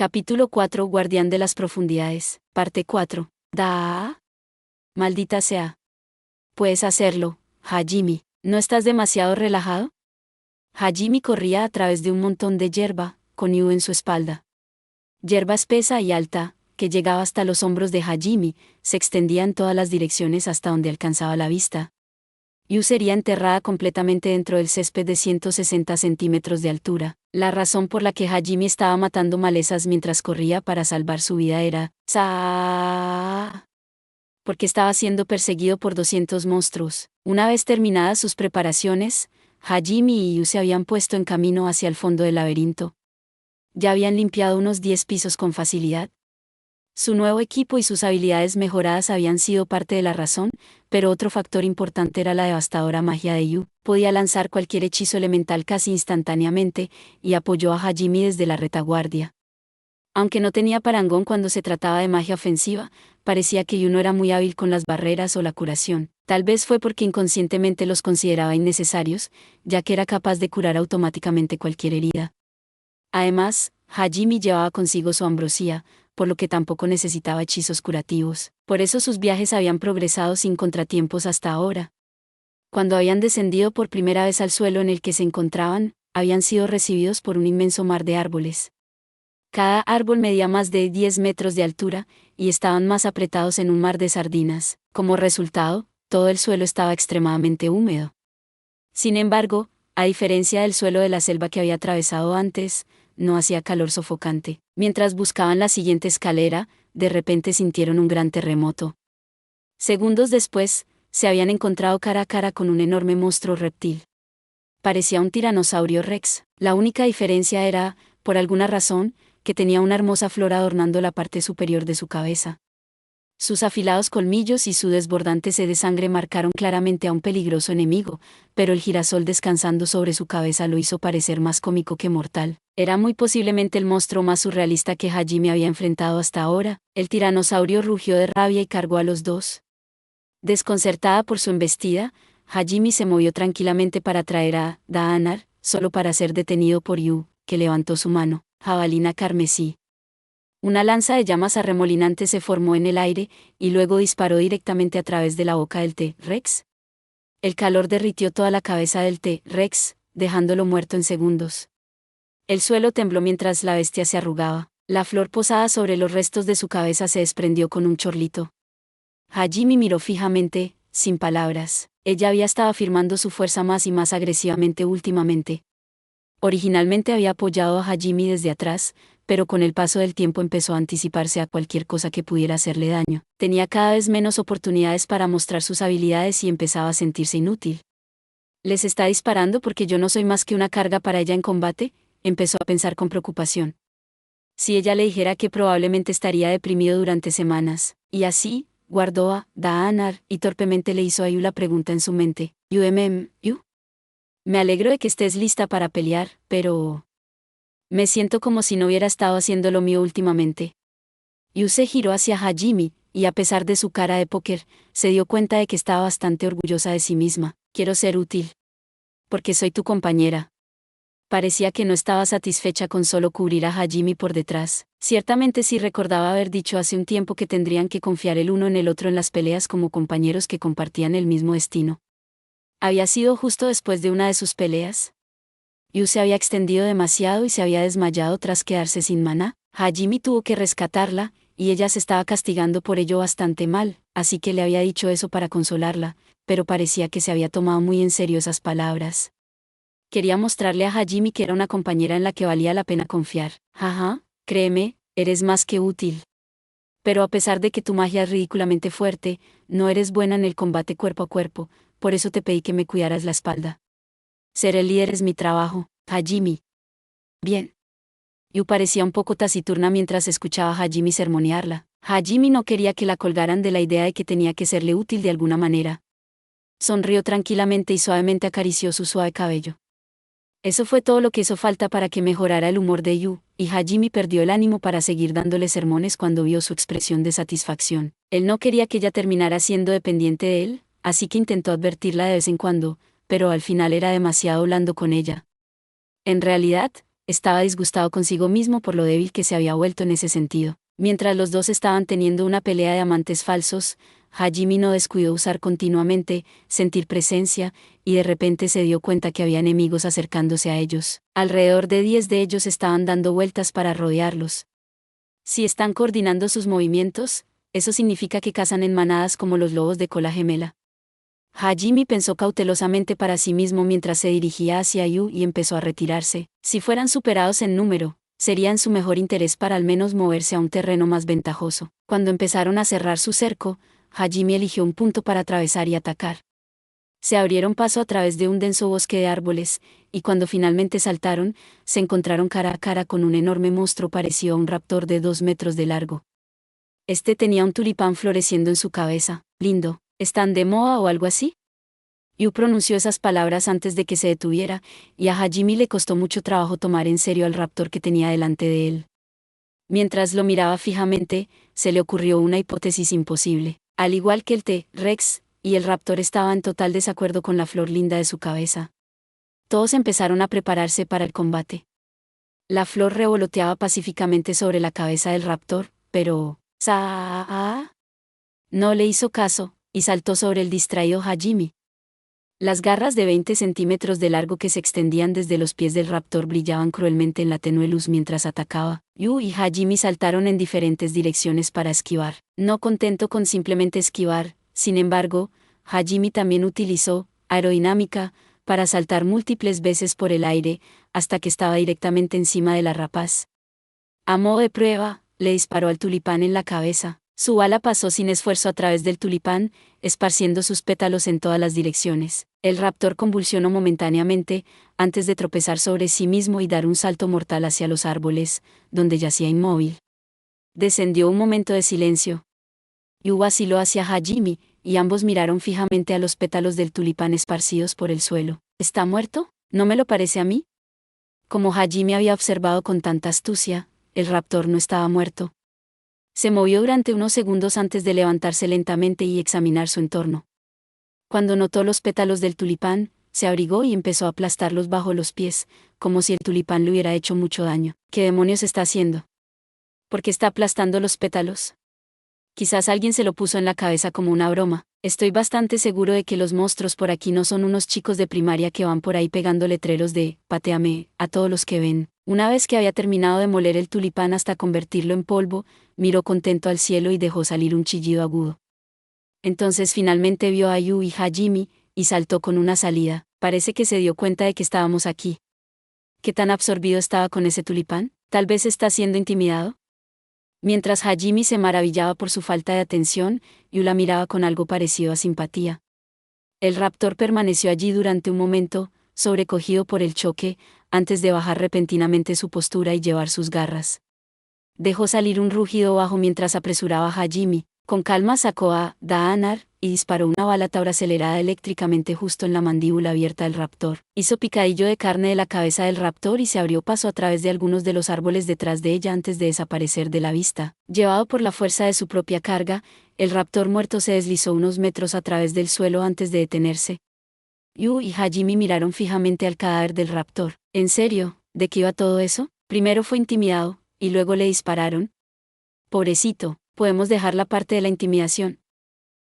Capítulo 4 Guardián de las Profundidades, parte 4. Da. Maldita sea. Puedes hacerlo, Hajime. ¿No estás demasiado relajado? Hajime corría a través de un montón de hierba, con Yu en su espalda. Hierba espesa y alta, que llegaba hasta los hombros de Hajime, se extendía en todas las direcciones hasta donde alcanzaba la vista. Yu sería enterrada completamente dentro del césped de 160 centímetros de altura. La razón por la que Hajime estaba matando malezas mientras corría para salvar su vida era porque estaba siendo perseguido por 200 monstruos. Una vez terminadas sus preparaciones, Hajime y Yu se habían puesto en camino hacia el fondo del laberinto. Ya habían limpiado unos 10 pisos con facilidad. Su nuevo equipo y sus habilidades mejoradas habían sido parte de la razón, pero otro factor importante era la devastadora magia de Yu. Podía lanzar cualquier hechizo elemental casi instantáneamente, y apoyó a Hajime desde la retaguardia. Aunque no tenía parangón cuando se trataba de magia ofensiva, parecía que Yu no era muy hábil con las barreras o la curación. Tal vez fue porque inconscientemente los consideraba innecesarios, ya que era capaz de curar automáticamente cualquier herida. Además, Hajime llevaba consigo su ambrosía, por lo que tampoco necesitaba hechizos curativos. Por eso sus viajes habían progresado sin contratiempos hasta ahora. Cuando habían descendido por primera vez al suelo en el que se encontraban, habían sido recibidos por un inmenso mar de árboles. Cada árbol medía más de 10 metros de altura, y estaban más apretados en un mar de sardinas. Como resultado, todo el suelo estaba extremadamente húmedo. Sin embargo, a diferencia del suelo de la selva que había atravesado antes, no hacía calor sofocante. Mientras buscaban la siguiente escalera, de repente sintieron un gran terremoto. Segundos después, se habían encontrado cara a cara con un enorme monstruo reptil. Parecía un tiranosaurio rex. La única diferencia era, por alguna razón, que tenía una hermosa flor adornando la parte superior de su cabeza. Sus afilados colmillos y su desbordante sed de sangre marcaron claramente a un peligroso enemigo, pero el girasol descansando sobre su cabeza lo hizo parecer más cómico que mortal. Era muy posiblemente el monstruo más surrealista que Hajime había enfrentado hasta ahora. El tiranosaurio rugió de rabia y cargó a los dos. Desconcertada por su embestida, Hajime se movió tranquilamente para atraer a Daanar, solo para ser detenido por Yu, que levantó su mano, jabalina carmesí. Una lanza de llamas arremolinantes se formó en el aire, y luego disparó directamente a través de la boca del T-Rex. El calor derritió toda la cabeza del T-Rex, dejándolo muerto en segundos. El suelo tembló mientras la bestia se arrugaba. La flor posada sobre los restos de su cabeza se desprendió con un chorlito. Hajime miró fijamente, sin palabras. Ella había estado afirmando su fuerza más y más agresivamente últimamente. Originalmente había apoyado a Hajime desde atrás, pero con el paso del tiempo empezó a anticiparse a cualquier cosa que pudiera hacerle daño. Tenía cada vez menos oportunidades para mostrar sus habilidades y empezaba a sentirse inútil. ¿Les está disparando porque yo no soy más que una carga para ella en combate? Empezó a pensar con preocupación. Si ella le dijera que probablemente estaría deprimido durante semanas, y así, guardó a Daanar y torpemente le hizo a Yu la pregunta en su mente. ¿Yu? Me alegro de que estés lista para pelear, pero me siento como si no hubiera estado haciendo lo mío últimamente. Yu se giró hacia Hajime, y a pesar de su cara de póker, se dio cuenta de que estaba bastante orgullosa de sí misma. Quiero ser útil. Porque soy tu compañera. Parecía que no estaba satisfecha con solo cubrir a Hajime por detrás. Ciertamente sí recordaba haber dicho hace un tiempo que tendrían que confiar el uno en el otro en las peleas como compañeros que compartían el mismo destino. Había sido justo después de una de sus peleas. Yu se había extendido demasiado y se había desmayado tras quedarse sin maná. Hajime tuvo que rescatarla, y ella se estaba castigando por ello bastante mal, así que le había dicho eso para consolarla, pero parecía que se había tomado muy en serio esas palabras. Quería mostrarle a Hajime que era una compañera en la que valía la pena confiar. Ajá, créeme, eres más que útil. Pero a pesar de que tu magia es ridículamente fuerte, no eres buena en el combate cuerpo a cuerpo, por eso te pedí que me cuidaras la espalda. Ser el líder es mi trabajo, Hajime. Bien. Yu parecía un poco taciturna mientras escuchaba a Hajime sermonearla. Hajime no quería que la colgaran de la idea de que tenía que serle útil de alguna manera. Sonrió tranquilamente y suavemente acarició su suave cabello. Eso fue todo lo que hizo falta para que mejorara el humor de Yu, y Hajime perdió el ánimo para seguir dándole sermones cuando vio su expresión de satisfacción. Él no quería que ella terminara siendo dependiente de él, así que intentó advertirla de vez en cuando, pero al final era demasiado blando con ella. En realidad, estaba disgustado consigo mismo por lo débil que se había vuelto en ese sentido. Mientras los dos estaban teniendo una pelea de amantes falsos, Hajime no descuidó usar continuamente, sentir presencia, y de repente se dio cuenta que había enemigos acercándose a ellos. Alrededor de 10 de ellos estaban dando vueltas para rodearlos. Si están coordinando sus movimientos, eso significa que cazan en manadas como los lobos de cola gemela. Hajime pensó cautelosamente para sí mismo mientras se dirigía hacia Yu y empezó a retirarse. Si fueran superados en número, sería en su mejor interés para al menos moverse a un terreno más ventajoso. Cuando empezaron a cerrar su cerco, Hajime eligió un punto para atravesar y atacar. Se abrieron paso a través de un denso bosque de árboles, y cuando finalmente saltaron, se encontraron cara a cara con un enorme monstruo parecido a un raptor de 2 metros de largo. Este tenía un tulipán floreciendo en su cabeza. Lindo, ¿están de moda o algo así? Yu pronunció esas palabras antes de que se detuviera, y a Hajime le costó mucho trabajo tomar en serio al raptor que tenía delante de él. Mientras lo miraba fijamente, se le ocurrió una hipótesis imposible. Al igual que el T-Rex, y el raptor estaba en total desacuerdo con la flor linda de su cabeza. Todos empezaron a prepararse para el combate. La flor revoloteaba pacíficamente sobre la cabeza del raptor, pero ¿Saa? No le hizo caso, y saltó sobre el distraído Hajime. Las garras de 20 centímetros de largo que se extendían desde los pies del raptor brillaban cruelmente en la tenue luz mientras atacaba. Yu y Hajime saltaron en diferentes direcciones para esquivar. No contento con simplemente esquivar, sin embargo, Hajime también utilizó aerodinámica para saltar múltiples veces por el aire, hasta que estaba directamente encima de la rapaz. A modo de prueba, le disparó al tulipán en la cabeza. Su bala pasó sin esfuerzo a través del tulipán, esparciendo sus pétalos en todas las direcciones. El raptor convulsionó momentáneamente, antes de tropezar sobre sí mismo y dar un salto mortal hacia los árboles, donde yacía inmóvil. Descendió un momento de silencio. Yu vaciló hacia Hajime, y ambos miraron fijamente a los pétalos del tulipán esparcidos por el suelo. ¿Está muerto? ¿No me lo parece a mí? Como Hajime había observado con tanta astucia, el raptor no estaba muerto. Se movió durante unos segundos antes de levantarse lentamente y examinar su entorno. Cuando notó los pétalos del tulipán, se abrigó y empezó a aplastarlos bajo los pies, como si el tulipán le hubiera hecho mucho daño. ¿Qué demonios está haciendo? ¿Por qué está aplastando los pétalos? Quizás alguien se lo puso en la cabeza como una broma. Estoy bastante seguro de que los monstruos por aquí no son unos chicos de primaria que van por ahí pegando letreros de «Patéame» a todos los que ven. Una vez que había terminado de moler el tulipán hasta convertirlo en polvo, miró contento al cielo y dejó salir un chillido agudo. Entonces finalmente vio a Yu y Hajime, y saltó con una salida. Parece que se dio cuenta de que estábamos aquí. ¿Qué tan absorbido estaba con ese tulipán? ¿Tal vez está siendo intimidado? Mientras Hajime se maravillaba por su falta de atención, Yu la miraba con algo parecido a simpatía. El raptor permaneció allí durante un momento, sobrecogido por el choque, antes de bajar repentinamente su postura y llevar sus garras. Dejó salir un rugido bajo mientras apresuraba a Hajime. Con calma sacó a Daanar y disparó una bala tabra acelerada eléctricamente justo en la mandíbula abierta del raptor. Hizo picadillo de carne de la cabeza del raptor y se abrió paso a través de algunos de los árboles detrás de ella antes de desaparecer de la vista. Llevado por la fuerza de su propia carga, el raptor muerto se deslizó unos metros a través del suelo antes de detenerse. Yu y Hajime miraron fijamente al cadáver del raptor. ¿En serio? ¿De qué iba todo eso? Primero fue intimidado, y luego le dispararon. Pobrecito, podemos dejar la parte de la intimidación.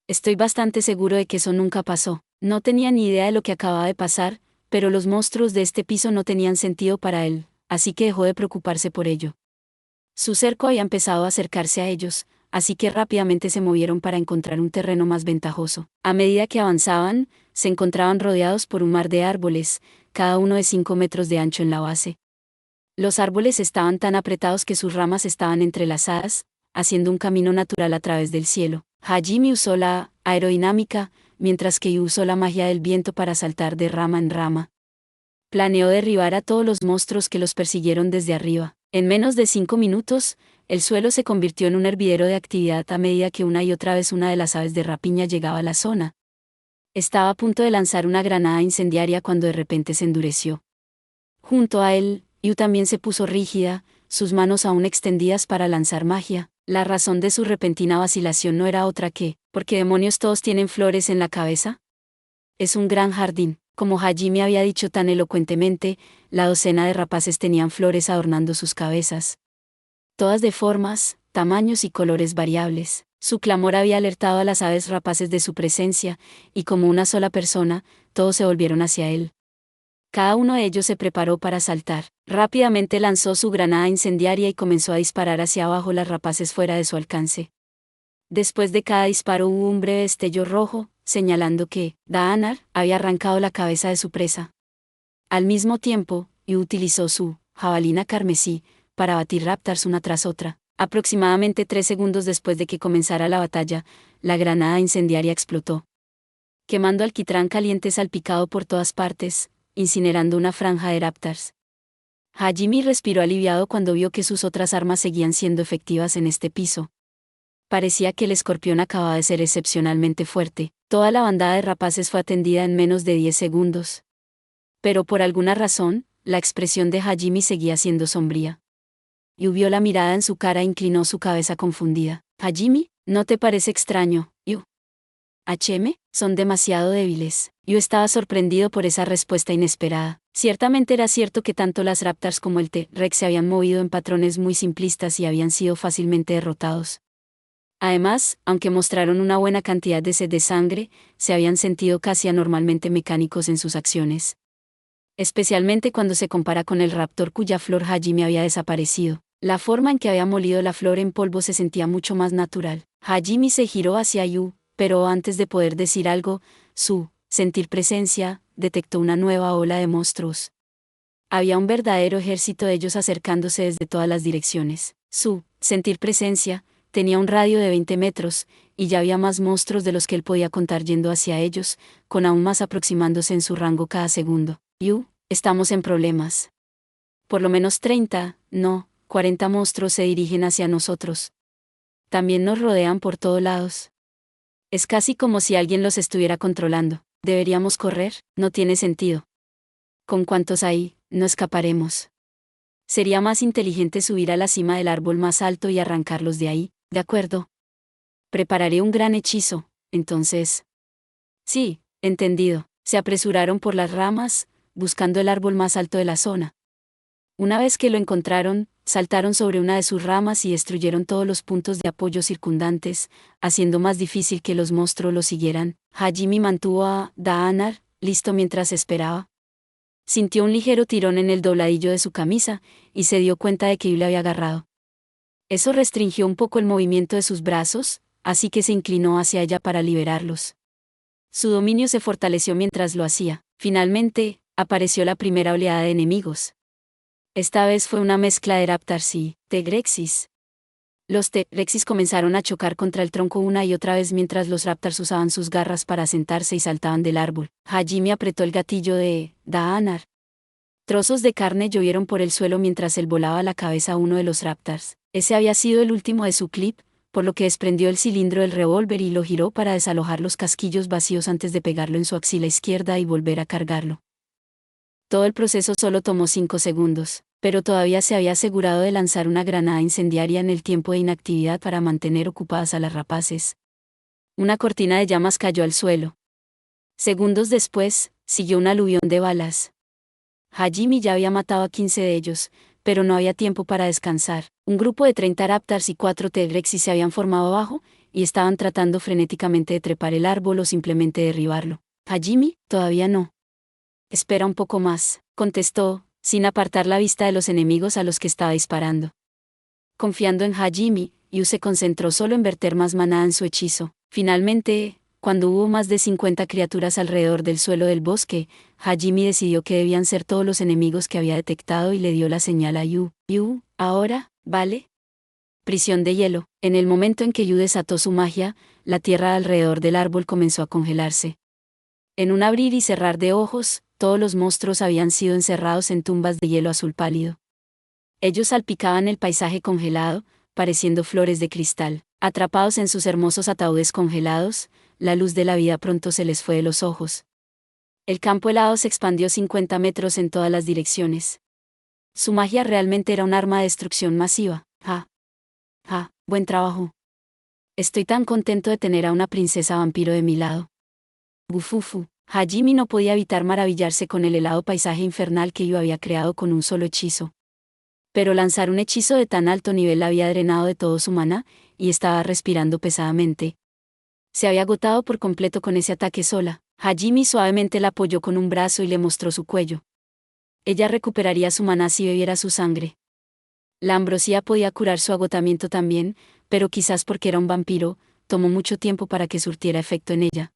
Estoy bastante seguro de que eso nunca pasó. No tenía ni idea de lo que acababa de pasar, pero los monstruos de este piso no tenían sentido para él, así que dejó de preocuparse por ello. Su cerco había empezado a acercarse a ellos, así que rápidamente se movieron para encontrar un terreno más ventajoso. A medida que avanzaban, se encontraban rodeados por un mar de árboles, cada uno de 5 metros de ancho en la base. Los árboles estaban tan apretados que sus ramas estaban entrelazadas, haciendo un camino natural a través del cielo. Hajime usó la aerodinámica, mientras que Yu usó la magia del viento para saltar de rama en rama. Planeó derribar a todos los monstruos que los persiguieron desde arriba. En menos de 5 minutos, el suelo se convirtió en un hervidero de actividad a medida que una y otra vez una de las aves de rapiña llegaba a la zona. Estaba a punto de lanzar una granada incendiaria cuando de repente se endureció. Junto a él, Yu también se puso rígida, sus manos aún extendidas para lanzar magia. La razón de su repentina vacilación no era otra que, ¿por qué demonios todos tienen flores en la cabeza? Es un gran jardín. Como Hajime había dicho tan elocuentemente, la docena de rapaces tenían flores adornando sus cabezas. Todas de formas, tamaños y colores variables. Su clamor había alertado a las aves rapaces de su presencia, y como una sola persona, todos se volvieron hacia él. Cada uno de ellos se preparó para saltar. Rápidamente lanzó su granada incendiaria y comenzó a disparar hacia abajo las rapaces fuera de su alcance. Después de cada disparo hubo un breve destello rojo, señalando que Daanar había arrancado la cabeza de su presa. Al mismo tiempo, Yu utilizó su jabalina carmesí para batir raptors una tras otra. Aproximadamente 3 segundos después de que comenzara la batalla, la granada incendiaria explotó, quemando alquitrán caliente salpicado por todas partes, incinerando una franja de raptors. Hajime respiró aliviado cuando vio que sus otras armas seguían siendo efectivas en este piso. Parecía que el escorpión acababa de ser excepcionalmente fuerte. Toda la bandada de rapaces fue atendida en menos de 10 segundos. Pero por alguna razón, la expresión de Hajime seguía siendo sombría. Yu vio la mirada en su cara e inclinó su cabeza confundida. Hajime, ¿no te parece extraño, Yu? Son demasiado débiles. Yu estaba sorprendido por esa respuesta inesperada. Ciertamente era cierto que tanto las raptors como el T-Rex se habían movido en patrones muy simplistas y habían sido fácilmente derrotados. Además, aunque mostraron una buena cantidad de sed de sangre, se habían sentido casi anormalmente mecánicos en sus acciones. Especialmente cuando se compara con el raptor cuya flor Hajime había desaparecido. La forma en que había molido la flor en polvo se sentía mucho más natural. Hajime se giró hacia Yu, pero antes de poder decir algo, sentir presencia, detectó una nueva ola de monstruos. Había un verdadero ejército de ellos acercándose desde todas las direcciones. Sentir presencia, tenía un radio de 20 metros, y ya había más monstruos de los que él podía contar yendo hacia ellos, con aún más aproximándose en su rango cada segundo. Estamos en problemas. Por lo menos 30, no, 40 monstruos se dirigen hacia nosotros. También nos rodean por todos lados. Es casi como si alguien los estuviera controlando. ¿Deberíamos correr? No tiene sentido. Con cuantos hay, no escaparemos. Sería más inteligente subir a la cima del árbol más alto y arrancarlos de ahí, ¿de acuerdo? Prepararé un gran hechizo, entonces. Sí, entendido. Se apresuraron por las ramas, buscando el árbol más alto de la zona. Una vez que lo encontraron, saltaron sobre una de sus ramas y destruyeron todos los puntos de apoyo circundantes, haciendo más difícil que los monstruos lo siguieran. Hajime mantuvo a Daanar listo mientras esperaba. Sintió un ligero tirón en el dobladillo de su camisa, y se dio cuenta de que Yu le había agarrado. Eso restringió un poco el movimiento de sus brazos, así que se inclinó hacia ella para liberarlos. Su dominio se fortaleció mientras lo hacía. Finalmente, apareció la primera oleada de enemigos. Esta vez fue una mezcla de raptors y T-Rexis. Los T-Rexis comenzaron a chocar contra el tronco una y otra vez mientras los raptors usaban sus garras para sentarse y saltaban del árbol. Hajime apretó el gatillo de Daanar. Trozos de carne llovieron por el suelo mientras él volaba la cabeza a uno de los raptors. Ese había sido el último de su clip, por lo que desprendió el cilindro del revólver y lo giró para desalojar los casquillos vacíos antes de pegarlo en su axila izquierda y volver a cargarlo. Todo el proceso solo tomó 5 segundos, pero todavía se había asegurado de lanzar una granada incendiaria en el tiempo de inactividad para mantener ocupadas a las rapaces. Una cortina de llamas cayó al suelo. Segundos después, siguió un aluvión de balas. Hajime ya había matado a 15 de ellos, pero no había tiempo para descansar. Un grupo de 30 raptors y 4 T-Rexis se habían formado abajo, y estaban tratando frenéticamente de trepar el árbol o simplemente derribarlo. Hajime, todavía no. Espera un poco más, contestó, sin apartar la vista de los enemigos a los que estaba disparando. Confiando en Hajime, Yu se concentró solo en verter más maná en su hechizo. Finalmente, cuando hubo más de 50 criaturas alrededor del suelo del bosque, Hajime decidió que debían ser todos los enemigos que había detectado y le dio la señal a Yu. Ahora, ¿vale? Prisión de hielo. En el momento en que Yu desató su magia, la tierra alrededor del árbol comenzó a congelarse. En un abrir y cerrar de ojos, todos los monstruos habían sido encerrados en tumbas de hielo azul pálido. Ellos salpicaban el paisaje congelado, pareciendo flores de cristal. Atrapados en sus hermosos ataúdes congelados, la luz de la vida pronto se les fue de los ojos. El campo helado se expandió 50 metros en todas las direcciones. Su magia realmente era un arma de destrucción masiva. Buen trabajo. Estoy tan contento de tener a una princesa vampiro de mi lado. Bufufu. Hajime no podía evitar maravillarse con el helado paisaje infernal que Yu había creado con un solo hechizo. Pero lanzar un hechizo de tan alto nivel la había drenado de todo su maná, y estaba respirando pesadamente. Se había agotado por completo con ese ataque sola. Hajime suavemente la apoyó con un brazo y le mostró su cuello. Ella recuperaría su maná si bebiera su sangre. La ambrosía podía curar su agotamiento también, pero quizás porque era un vampiro, tomó mucho tiempo para que surtiera efecto en ella.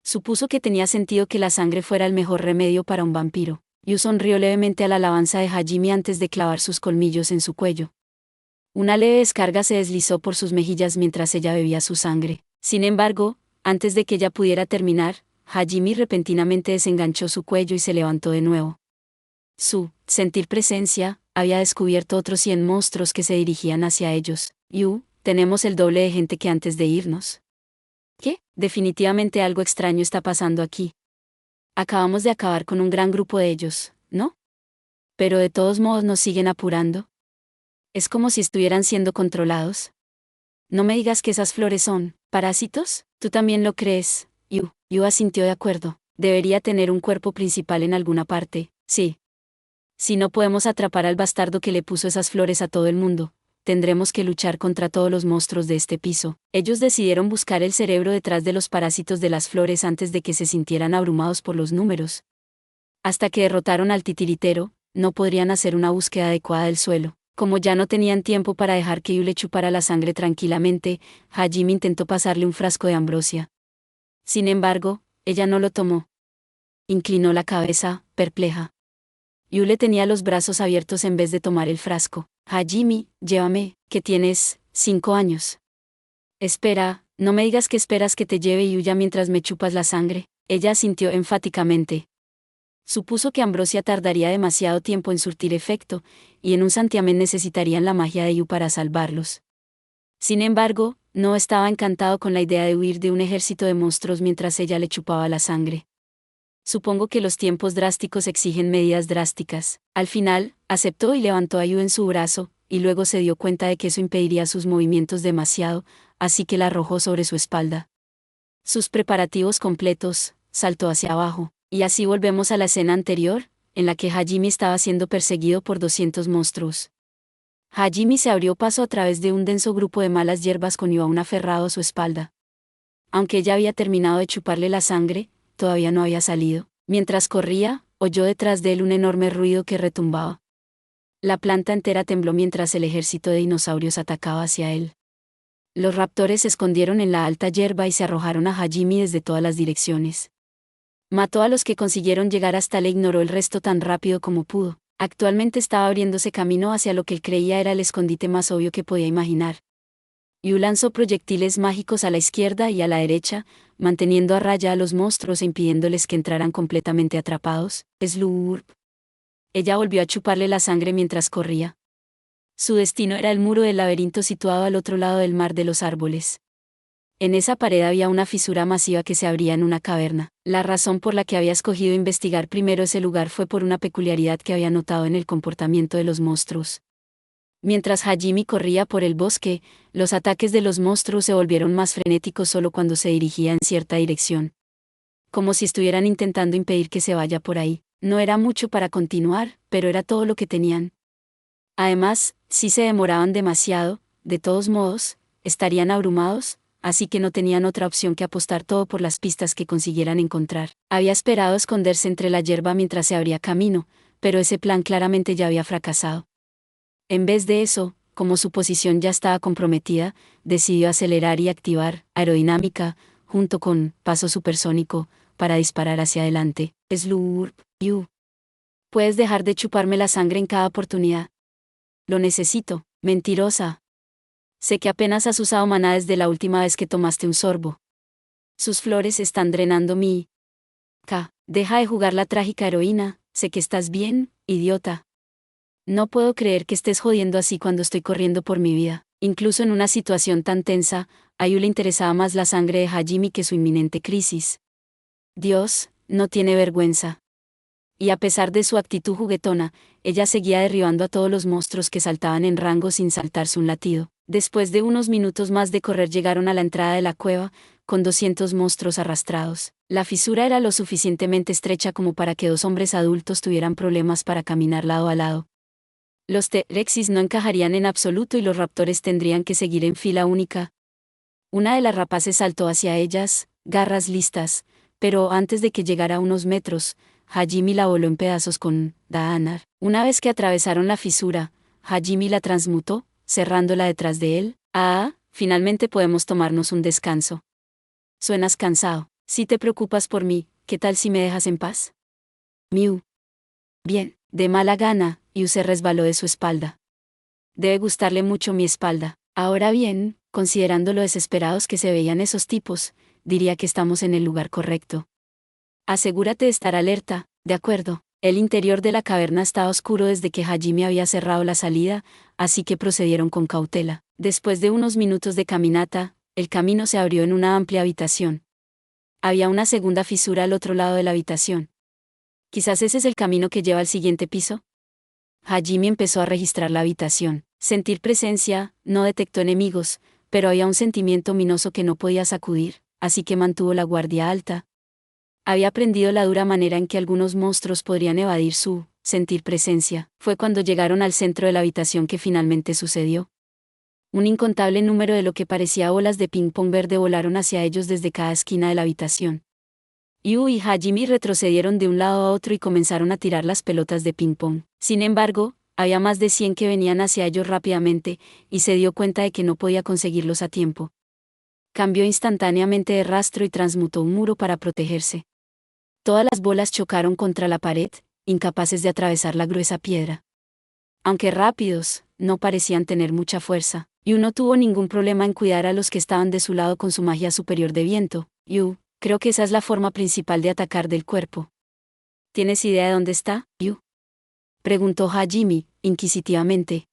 Supuso que tenía sentido que la sangre fuera el mejor remedio para un vampiro. Yu sonrió levemente a la alabanza de Hajime antes de clavar sus colmillos en su cuello. Una leve descarga se deslizó por sus mejillas mientras ella bebía su sangre. Sin embargo, antes de que ella pudiera terminar, Hajime repentinamente desenganchó su cuello y se levantó de nuevo. Sentir presencia, había descubierto otros 100 monstruos que se dirigían hacia ellos. Yu, tenemos el doble de gente que antes de irnos. ¿Qué? Definitivamente algo extraño está pasando aquí. Acabamos de acabar con un gran grupo de ellos, ¿no? Pero de todos modos nos siguen apurando. Es como si estuvieran siendo controlados. No me digas que esas flores son parásitos, ¿tú también lo crees? Yu asintió de acuerdo. Debería tener un cuerpo principal en alguna parte, sí. Si no podemos atrapar al bastardo que le puso esas flores a todo el mundo, tendremos que luchar contra todos los monstruos de este piso. Ellos decidieron buscar el cerebro detrás de los parásitos de las flores antes de que se sintieran abrumados por los números. Hasta que derrotaron al titiritero, no podrían hacer una búsqueda adecuada del suelo. Como ya no tenían tiempo para dejar que Yu le chupara la sangre tranquilamente, Hajime intentó pasarle un frasco de ambrosia. Sin embargo, ella no lo tomó. Inclinó la cabeza, perpleja. Yu le tenía los brazos abiertos en vez de tomar el frasco. Hajime, llévame, que tienes 5 años. Espera, no me digas que esperas que te lleve y huya mientras me chupas la sangre. Ella asintió enfáticamente. Supuso que ambrosia tardaría demasiado tiempo en surtir efecto, y en un santiamén necesitarían la magia de Yu para salvarlos. Sin embargo, no estaba encantado con la idea de huir de un ejército de monstruos mientras ella le chupaba la sangre. Supongo que los tiempos drásticos exigen medidas drásticas. Al final, aceptó y levantó a Yu en su brazo, y luego se dio cuenta de que eso impediría sus movimientos demasiado, así que la arrojó sobre su espalda. Sus preparativos completos, saltó hacia abajo. Y así volvemos a la escena anterior, en la que Hajime estaba siendo perseguido por 200 monstruos. Hajime se abrió paso a través de un denso grupo de malas hierbas con Yu aún aferrado a su espalda. Aunque ella había terminado de chuparle la sangre, todavía no había salido. Mientras corría, oyó detrás de él un enorme ruido que retumbaba. La planta entera tembló mientras el ejército de dinosaurios atacaba hacia él. Los raptores se escondieron en la alta hierba y se arrojaron a Hajime desde todas las direcciones. Mató a los que consiguieron llegar hasta él e ignoró el resto tan rápido como pudo. Actualmente estaba abriéndose camino hacia lo que él creía era el escondite más obvio que podía imaginar. Yu lanzó proyectiles mágicos a la izquierda y a la derecha, manteniendo a raya a los monstruos e impidiéndoles que entraran completamente atrapados. Slurp. Ella volvió a chuparle la sangre mientras corría. Su destino era el muro del laberinto situado al otro lado del mar de los árboles. En esa pared había una fisura masiva que se abría en una caverna. La razón por la que había escogido investigar primero ese lugar fue por una peculiaridad que había notado en el comportamiento de los monstruos. Mientras Hajime corría por el bosque, los ataques de los monstruos se volvieron más frenéticos solo cuando se dirigía en cierta dirección. Como si estuvieran intentando impedir que se vaya por ahí. No era mucho para continuar, pero era todo lo que tenían. Además, si se demoraban demasiado, de todos modos, estarían abrumados, así que no tenían otra opción que apostar todo por las pistas que consiguieran encontrar. Había esperado esconderse entre la hierba mientras se abría camino, pero ese plan claramente ya había fracasado. En vez de eso, como su posición ya estaba comprometida, decidió acelerar y activar aerodinámica, junto con paso supersónico, para disparar hacia adelante. Slurp, Yu. ¿Puedes dejar de chuparme la sangre en cada oportunidad? Lo necesito, mentirosa. Sé que apenas has usado maná desde la última vez que tomaste un sorbo. Sus flores están drenando mi... Deja de jugar la trágica heroína, sé que estás bien, idiota. No puedo creer que estés jodiendo así cuando estoy corriendo por mi vida. Incluso en una situación tan tensa, a Yu le interesaba más la sangre de Hajime que su inminente crisis. Dios, no tiene vergüenza. Y a pesar de su actitud juguetona, ella seguía derribando a todos los monstruos que saltaban en rango sin saltarse un latido. Después de unos minutos más de correr llegaron a la entrada de la cueva, con 200 monstruos arrastrados. La fisura era lo suficientemente estrecha como para que 2 hombres adultos tuvieran problemas para caminar lado a lado. Los T-Rexis no encajarían en absoluto y los raptores tendrían que seguir en fila única. Una de las rapaces saltó hacia ellas, garras listas, pero antes de que llegara a unos metros, Hajime la voló en pedazos con Daanar. Una vez que atravesaron la fisura, Hajime la transmutó, cerrándola detrás de él. Finalmente podemos tomarnos un descanso. Suenas cansado. Si te preocupas por mí, ¿qué tal si me dejas en paz? Miu. Bien, de mala gana, Yu se resbaló de su espalda. Debe gustarle mucho mi espalda. Ahora bien, considerando lo desesperados que se veían esos tipos, diría que estamos en el lugar correcto. Asegúrate de estar alerta, ¿de acuerdo? El interior de la caverna estaba oscuro desde que Hajime había cerrado la salida, así que procedieron con cautela. Después de unos minutos de caminata, el camino se abrió en una amplia habitación. Había una segunda fisura al otro lado de la habitación. Quizás ese es el camino que lleva al siguiente piso. Hajime empezó a registrar la habitación. Sentir presencia, no detectó enemigos, pero había un sentimiento ominoso que no podía sacudir, así que mantuvo la guardia alta. Había aprendido la dura manera en que algunos monstruos podrían evadir su sentir presencia. Fue cuando llegaron al centro de la habitación que finalmente sucedió. Un incontable número de lo que parecía bolas de ping-pong verde volaron hacia ellos desde cada esquina de la habitación. Yu y Hajime retrocedieron de un lado a otro y comenzaron a tirar las pelotas de ping-pong. Sin embargo, había más de 100 que venían hacia ellos rápidamente, y se dio cuenta de que no podía conseguirlos a tiempo. Cambió instantáneamente de rastro y transmutó un muro para protegerse. Todas las bolas chocaron contra la pared, incapaces de atravesar la gruesa piedra. Aunque rápidos, no parecían tener mucha fuerza. Yu no tuvo ningún problema en cuidar a los que estaban de su lado con su magia superior de viento. Yu, creo que esa es la forma principal de atacar del cuerpo. ¿Tienes idea de dónde está, Yu? Preguntó Hajime, inquisitivamente.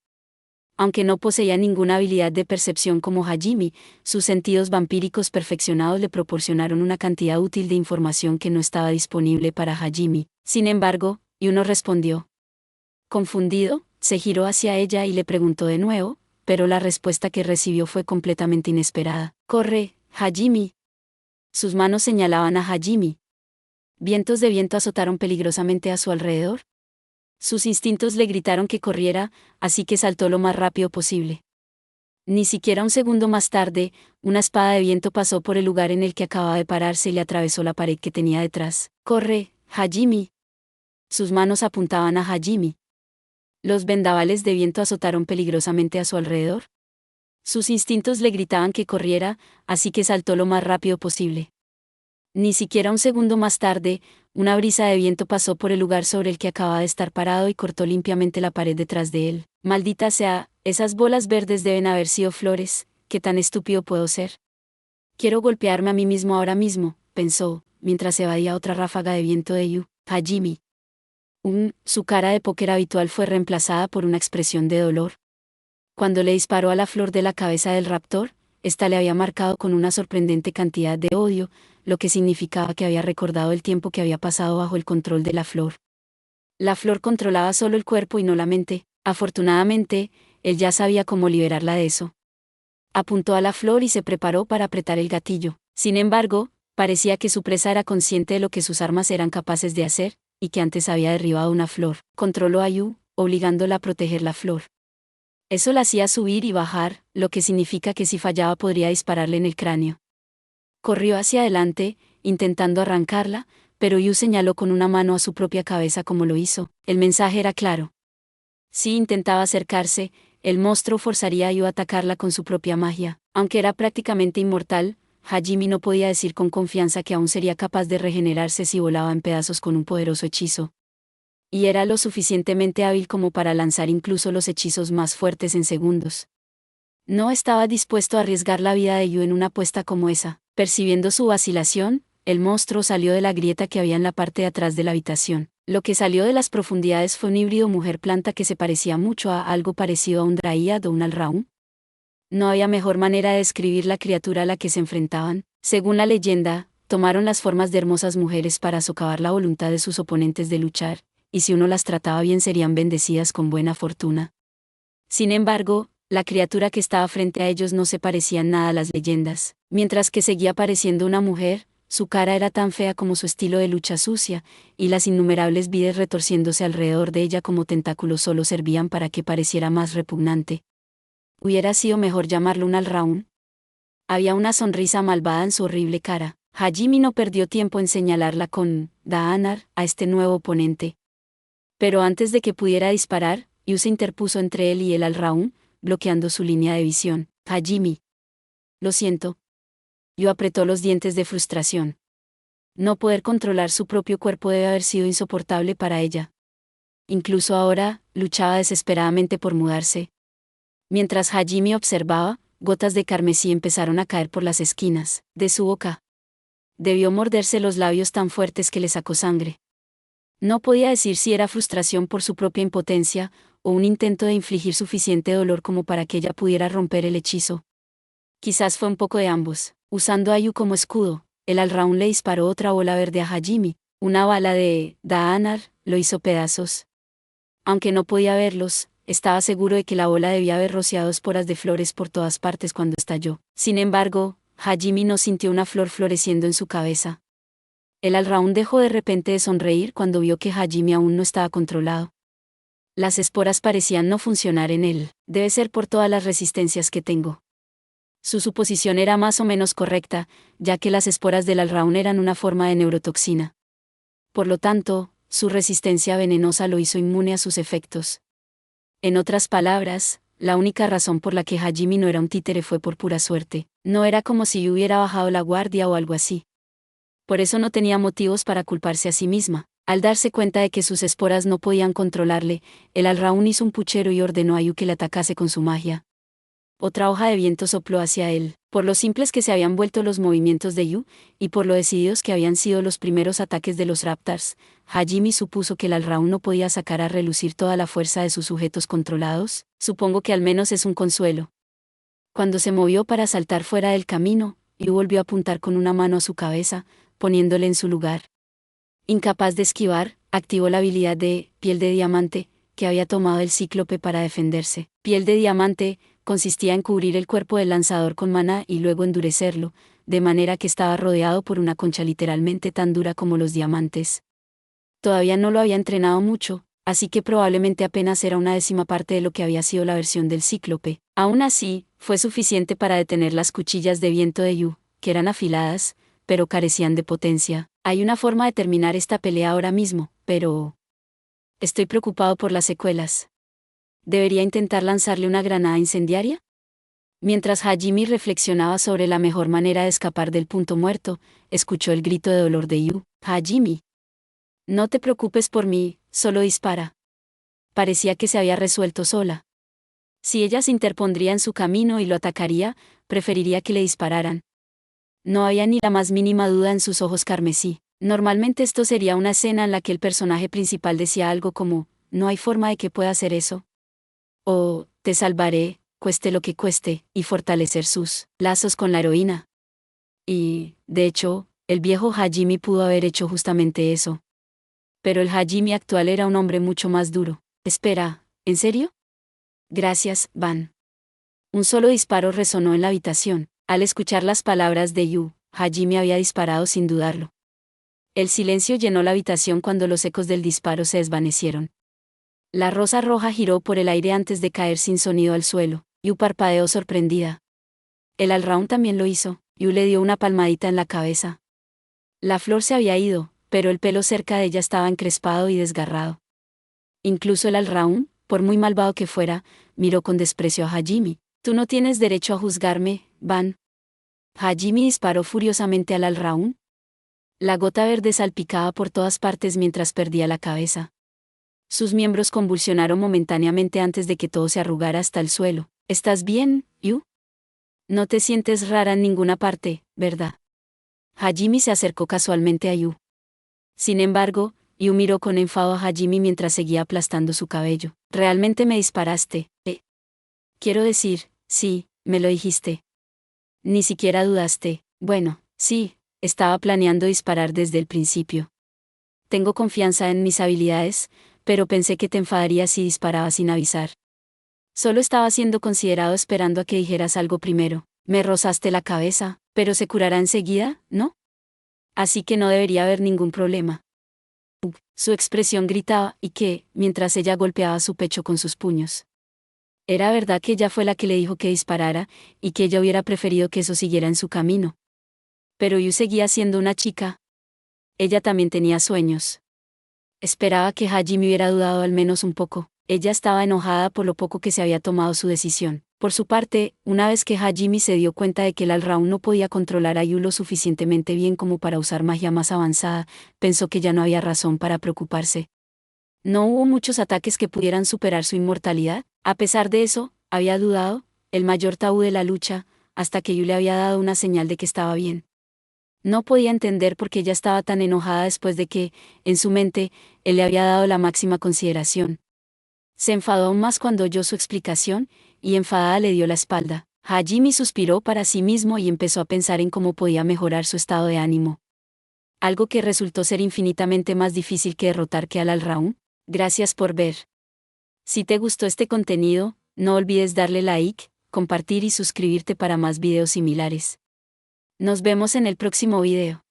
Aunque no poseía ninguna habilidad de percepción como Hajime, sus sentidos vampíricos perfeccionados le proporcionaron una cantidad útil de información que no estaba disponible para Hajime. Sin embargo, Yu no respondió. Confundido, se giró hacia ella y le preguntó de nuevo, pero la respuesta que recibió fue completamente inesperada. «Corre, Hajime». Sus manos señalaban a Hajime. Vientos de viento azotaron peligrosamente a su alrededor. Sus instintos le gritaron que corriera, así que saltó lo más rápido posible. Ni siquiera un segundo más tarde, una espada de viento pasó por el lugar en el que acababa de pararse y le atravesó la pared que tenía detrás. «Corre, Hajime». Sus manos apuntaban a Hajime. Los vendavales de viento azotaron peligrosamente a su alrededor. Sus instintos le gritaban que corriera, así que saltó lo más rápido posible. Ni siquiera un segundo más tarde, una brisa de viento pasó por el lugar sobre el que acababa de estar parado y cortó limpiamente la pared detrás de él. Maldita sea, esas bolas verdes deben haber sido flores, ¿qué tan estúpido puedo ser? Quiero golpearme a mí mismo ahora mismo, pensó, mientras evadía otra ráfaga de viento de Yu. Hajime. Su cara de póker habitual fue reemplazada por una expresión de dolor. Cuando le disparó a la flor de la cabeza del raptor, ésta le había marcado con una sorprendente cantidad de odio, lo que significaba que había recordado el tiempo que había pasado bajo el control de la flor. La flor controlaba solo el cuerpo y no la mente. Afortunadamente, él ya sabía cómo liberarla de eso. Apuntó a la flor y se preparó para apretar el gatillo. Sin embargo, parecía que su presa era consciente de lo que sus armas eran capaces de hacer, y que antes había derribado una flor. Controló a Yu, obligándola a proteger la flor. Eso la hacía subir y bajar, lo que significa que si fallaba podría dispararle en el cráneo. Corrió hacia adelante, intentando arrancarla, pero Yu señaló con una mano a su propia cabeza como lo hizo. El mensaje era claro. Si intentaba acercarse, el monstruo forzaría a Yu a atacarla con su propia magia. Aunque era prácticamente inmortal, Hajime no podía decir con confianza que aún sería capaz de regenerarse si volaba en pedazos con un poderoso hechizo. Y era lo suficientemente hábil como para lanzar incluso los hechizos más fuertes en segundos. No estaba dispuesto a arriesgar la vida de Yu en una apuesta como esa. Percibiendo su vacilación, el monstruo salió de la grieta que había en la parte de atrás de la habitación. Lo que salió de las profundidades fue un híbrido mujer-planta que se parecía mucho a algo parecido a un Dryad o un Alraun. No había mejor manera de describir la criatura a la que se enfrentaban. Según la leyenda, tomaron las formas de hermosas mujeres para socavar la voluntad de sus oponentes de luchar, y si uno las trataba bien serían bendecidas con buena fortuna. Sin embargo, La criatura que estaba frente a ellos no se parecía en nada a las leyendas. Mientras que seguía pareciendo una mujer, su cara era tan fea como su estilo de lucha sucia, y las innumerables vides retorciéndose alrededor de ella como tentáculos solo servían para que pareciera más repugnante. Hubiera sido mejor llamarlo un Alraún. Había una sonrisa malvada en su horrible cara. Hajime no perdió tiempo en señalarla con Daanar a este nuevo oponente. Pero antes de que pudiera disparar, Yu se interpuso entre él y el Alraún, bloqueando su línea de visión. Hajime. Lo siento. Yu apretó los dientes de frustración. No poder controlar su propio cuerpo debe haber sido insoportable para ella. Incluso ahora, luchaba desesperadamente por mudarse. Mientras Hajime observaba, gotas de carmesí empezaron a caer por las esquinas de su boca. Debió morderse los labios tan fuertes que le sacó sangre. No podía decir si era frustración por su propia impotencia, o un intento de infligir suficiente dolor como para que ella pudiera romper el hechizo. Quizás fue un poco de ambos. Usando a Yu como escudo, el Alraún le disparó otra bola verde a Hajime. Una bala de Daanar lo hizo pedazos. Aunque no podía verlos, estaba seguro de que la bola debía haber rociado esporas de flores por todas partes cuando estalló. Sin embargo, Hajime no sintió una flor floreciendo en su cabeza. El Alraún dejó de repente de sonreír cuando vio que Hajime aún no estaba controlado. Las esporas parecían no funcionar en él. Debe ser por todas las resistencias que tengo. Su suposición era más o menos correcta, ya que las esporas del Alraún eran una forma de neurotoxina. Por lo tanto, su resistencia venenosa lo hizo inmune a sus efectos. En otras palabras, la única razón por la que Hajime no era un títere fue por pura suerte. No era como si hubiera bajado la guardia o algo así. Por eso no tenía motivos para culparse a sí misma. Al darse cuenta de que sus esporas no podían controlarle, el Alraún hizo un puchero y ordenó a Yu que le atacase con su magia. Otra hoja de viento sopló hacia él, por lo simples que se habían vuelto los movimientos de Yu, y por lo decididos que habían sido los primeros ataques de los Raptors. Hajime supuso que el Alraún no podía sacar a relucir toda la fuerza de sus sujetos controlados. Supongo que al menos es un consuelo. Cuando se movió para saltar fuera del camino, Yu volvió a apuntar con una mano a su cabeza, poniéndole en su lugar. Incapaz de esquivar, activó la habilidad de piel de diamante, que había tomado el cíclope para defenderse. Piel de diamante consistía en cubrir el cuerpo del lanzador con maná y luego endurecerlo, de manera que estaba rodeado por una concha literalmente tan dura como los diamantes. Todavía no lo había entrenado mucho, así que probablemente apenas era una décima parte de lo que había sido la versión del cíclope. Aún así, fue suficiente para detener las cuchillas de viento de Yu, que eran afiladas, pero carecían de potencia. Hay una forma de terminar esta pelea ahora mismo, pero... Estoy preocupado por las secuelas. ¿Debería intentar lanzarle una granada incendiaria? Mientras Hajime reflexionaba sobre la mejor manera de escapar del punto muerto, escuchó el grito de dolor de Yu. Hajime. No te preocupes por mí, solo dispara. Parecía que se había resuelto sola. Si ella se interpondría en su camino y lo atacaría, preferiría que le dispararan. No había ni la más mínima duda en sus ojos carmesí. Normalmente esto sería una escena en la que el personaje principal decía algo como, no hay forma de que pueda hacer eso. O, te salvaré, cueste lo que cueste, y fortalecer sus lazos con la heroína. Y, de hecho, el viejo Hajime pudo haber hecho justamente eso. Pero el Hajime actual era un hombre mucho más duro. Espera, ¿en serio? Gracias, Van. Un solo disparo resonó en la habitación. Al escuchar las palabras de Yu, Hajime había disparado sin dudarlo. El silencio llenó la habitación cuando los ecos del disparo se desvanecieron. La rosa roja giró por el aire antes de caer sin sonido al suelo. Yu parpadeó sorprendida. El Alraún también lo hizo. Yu le dio una palmadita en la cabeza. La flor se había ido, pero el pelo cerca de ella estaba encrespado y desgarrado. Incluso el Alraún, por muy malvado que fuera, miró con desprecio a Hajime. Tú no tienes derecho a juzgarme, Van. Hajime disparó furiosamente al Alraún. La gota verde salpicaba por todas partes mientras perdía la cabeza. Sus miembros convulsionaron momentáneamente antes de que todo se arrugara hasta el suelo. ¿Estás bien, Yu? No te sientes rara en ninguna parte, ¿verdad? Hajime se acercó casualmente a Yu. Sin embargo, Yu miró con enfado a Hajime mientras seguía aplastando su cabello. ¿Realmente me disparaste? Quiero decir, sí, me lo dijiste. Ni siquiera dudaste. Bueno, sí, estaba planeando disparar desde el principio. Tengo confianza en mis habilidades, pero pensé que te enfadarías si disparaba sin avisar. Solo estaba siendo considerado esperando a que dijeras algo primero. Me rozaste la cabeza, pero se curará enseguida, ¿no? Así que no debería haber ningún problema. Su expresión gritaba, y que, mientras ella golpeaba su pecho con sus puños. Era verdad que ella fue la que le dijo que disparara, y que ella hubiera preferido que eso siguiera en su camino. Pero Yu seguía siendo una chica. Ella también tenía sueños. Esperaba que Hajime hubiera dudado al menos un poco. Ella estaba enojada por lo poco que se había tomado su decisión. Por su parte, una vez que Hajime se dio cuenta de que el Alraun no podía controlar a Yu lo suficientemente bien como para usar magia más avanzada, pensó que ya no había razón para preocuparse. No hubo muchos ataques que pudieran superar su inmortalidad. A pesar de eso, había dudado, el mayor tabú de la lucha, hasta que Yu le había dado una señal de que estaba bien. No podía entender por qué ella estaba tan enojada después de que, en su mente, él le había dado la máxima consideración. Se enfadó aún más cuando oyó su explicación, y enfadada le dio la espalda. Hajime suspiró para sí mismo y empezó a pensar en cómo podía mejorar su estado de ánimo. Algo que resultó ser infinitamente más difícil que derrotar que al Alraun. Gracias por ver. Si te gustó este contenido, no olvides darle like, compartir y suscribirte para más videos similares. Nos vemos en el próximo video.